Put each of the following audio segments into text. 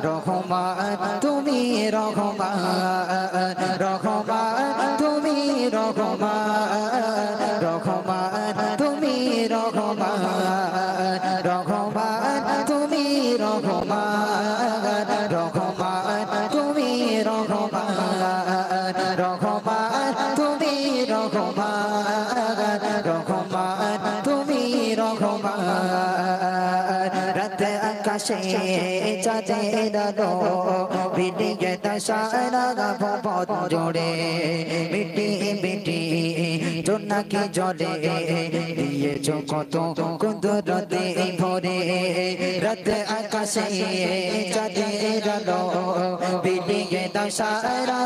রহমান তুমি রহমান রহমান তুমি রহমান রহমান তুমি রহমান রহমান তুমি রহমান রহমান তুমি রহমান রহমান তুমি রহমান রহমান তুমি রহমান রাতে আকাশে চাঁদের আলো বিলিয়ে দশারা পথ জোড়ে মিটি মিটি জোনাকি জলে দিয়েছো কত কুদরতে ভরে রাতে আকাশে চাঁদের আলো বিলিয়ে দশারা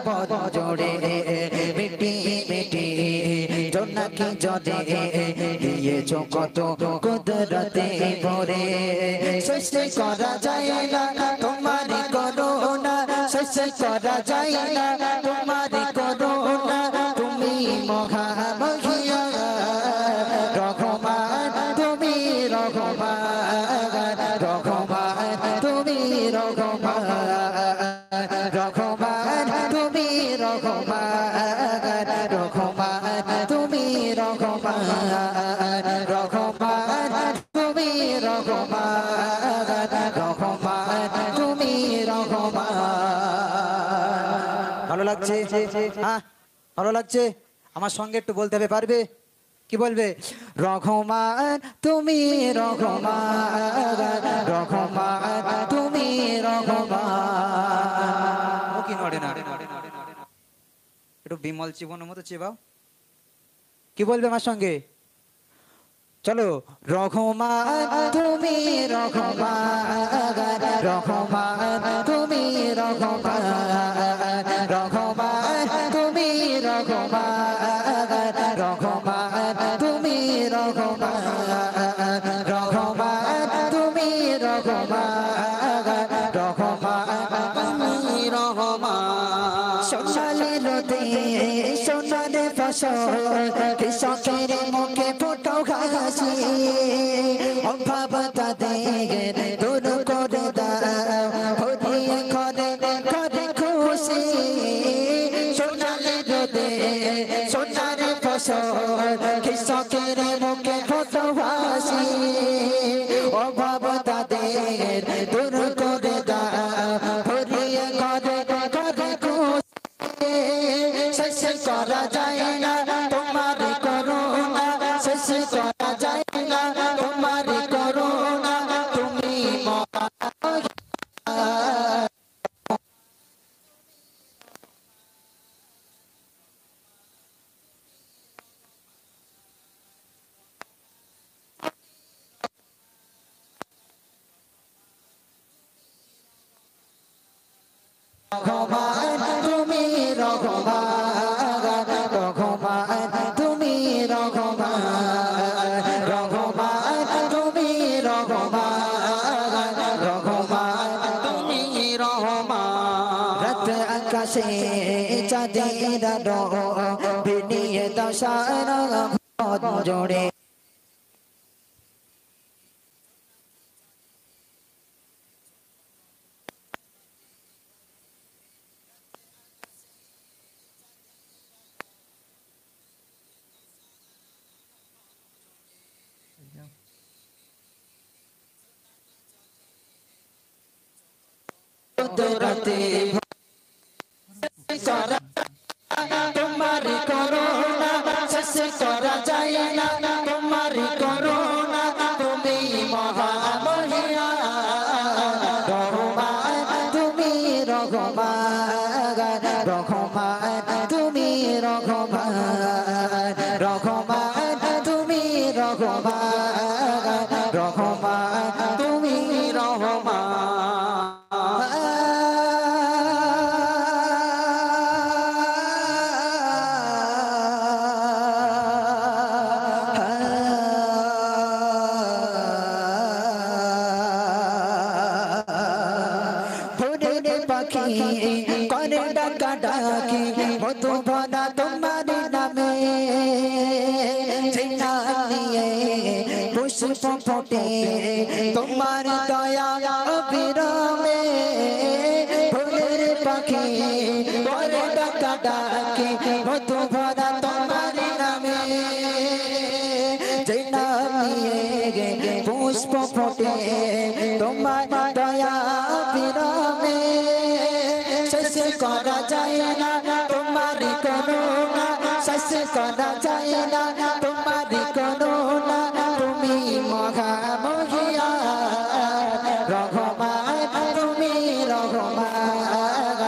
পথ জোড়ে মিটি মিটি জোনাকি জলে দিয়েছো কত কুদরতে ভরে শেষ করা যায় না তোমার করুণা শেষ করা যায় না তোমার করুণা তুমি মহামহিয়া রহমান তুমি রহমান রহমান তুমি রহমান রহমান তুমি রহমান রহমান তুমি রহমান রহমান তুমি রহমান রহমান তুমি রহমান ভালো লাগছে হ্যাঁ ভালো লাগছে আমার সঙ্গে একটু বলতে হবে পারবে কি বলবে রহমান তুমি রহমান রহমান তুমি রহমান ও কি নড়ে না একটু বিমল জীবনের মতো চেবাও কি বলবে আমার সঙ্গে চলো রহমান তুমি রহমান রহমান তুমি রহমান রহমান তুমি রহমান রহমান তুমি রহমান রহমান তুমি রহমান রহমান তুমি রহমান সোনালি নদী সোনালি ফসল কৃষকের মুখে ফোটো হাসি অভাব তাদের দূর করে দাও ভরিয়ে ঘরে ঘরে খুশি সোনালি নদী সোনালি ফসল কৃষকের মুখে ফোটো হাসি অভাব তাদের দূর করে দাও ভরিয়ে ঘরে ঘরে খুশি শেষ করা যায় না তোমার করুণা শেষ করা যায় না তোমার করুণা তুমি রহমান তুমি রহমান রহমান তুমি রহমান রহমান তুমি রহমান রহমান তুমি রহমান রাত আকাশে চাঁদের আলো বিলিয়ে দশারা পথ জোড়ে কুদরতে তোমার করুণা শেষ করা যায় না তোমার করুণা তুমি মহামহিয়া রহমান তুমি রহমান রহমান তুমি রহমান রহমান তুমি রহমান রহমান তুমি রহমান করে ডাকা ডাকি মধু ভরা তোমার নামে নিয়ে পুষ পুষ্প ফোটে তোমার দয়া অবিরামে ফুলের পাখি করে ডাকা ডাকে মধু ভরা তোমার নামে যে নামিয়ে পুষ্প ফোটে তোমার দয়া অবিরামে শেষ করা যায় না তোমার করুণা শেষ করা যায় না তোমার করুণা তুমি মহামহিয়া রহমান তুমি রহমান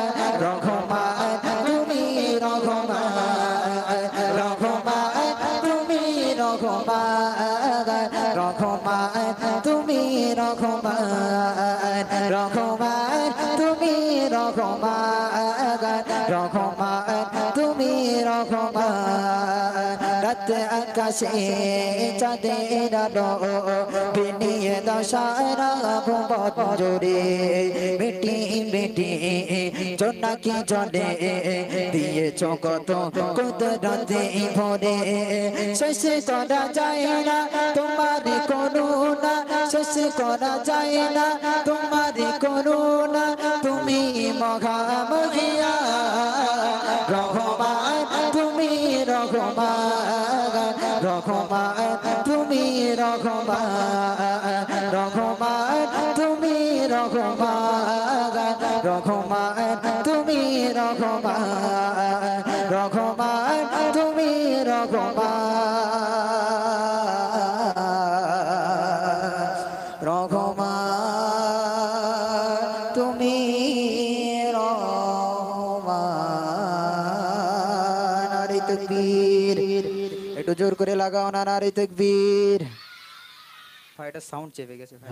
রহমান তুমি রহমান রহমান তুমি রহমান রহমান তুমি রহমান রহমান তুমি রহমান রহমান তুমি রহমান রাত আকাশে চাঁদের আলো বিনিয়ে দশারা ভুবন জোরে বেটি বেটি জোনাকি জলে দিয়েছ কত কুদরতে ভরে শেষ করা যায় না তোমার করুণা শেষ করা যায় না তোমার করুণা তুমি মহামহিয়া রহমান তুমি রহমান রহমান তুমি রহমান রহমান তুমি রহমান রহমান তুমি রহমান রহমান তুমি রহমান রহমান তুমি রহমান নারী তাকবীর একটু জোর করে লাগাও না নারী তাকবীর ভাই এটা সাউন্ড চেপে গেছে ভাই